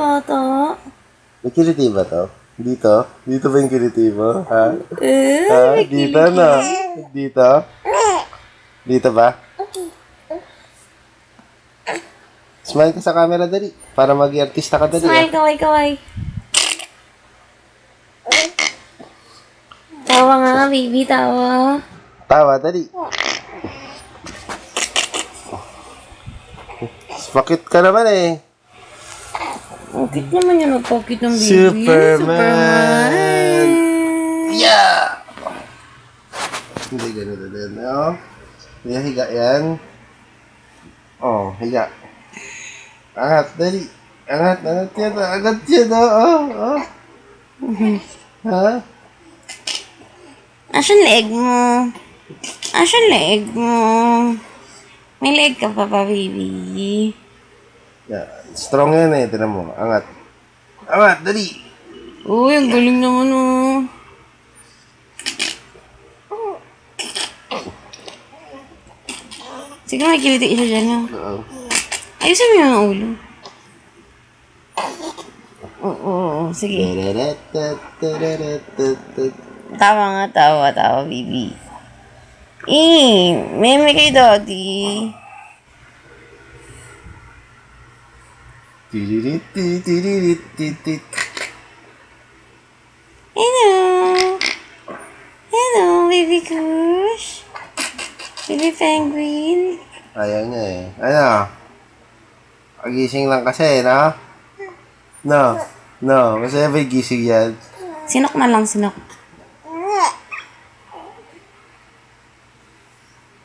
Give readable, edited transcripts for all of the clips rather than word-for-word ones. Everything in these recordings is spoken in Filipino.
bata. May kiliti ba to? Dito? Dito ba yung kiliti mo? Ha? May Dito na? Dito? Dito ba? Smile ka sa camera, dali. Para maging artista ka, dali. Smile, kaway. Tawa nga, baby, tawa. Tawa, dali. Bakit ka naman eh? Bakit naman yung nagpakit ng baby? Superman! Yeah! Hindi ganito din. Oh. Hindi higa yan. Oh, higa. Angat, dali. Angat yan. Angat yan. Oh. Ha? Asan leg mo? Asan leg mo? May leg ka pa baby? Yeah. Strong yan eh. Tinan mo. Angat. Angat, dali. Uy, ang galing naman oh. Sige, may kiliti siya dyan oh. Oo. Ayusin mo yung ulo. Oo, sige. Tawa, baby. Meme kay daddy. Hello, baby Kush. Baby penguin. Ayaw niya eh. Ano? Pagising lang kasi, no? No. Masaya ba yung gising yan? Sinok na lang, sinok.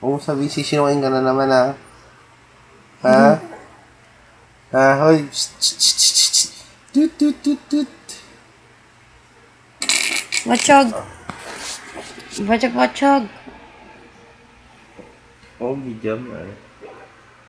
Huwag mo sabihin sisinukin ka na naman, ha? Hoy. Tut. Wachog. Wachog. Oh, bigyan mo,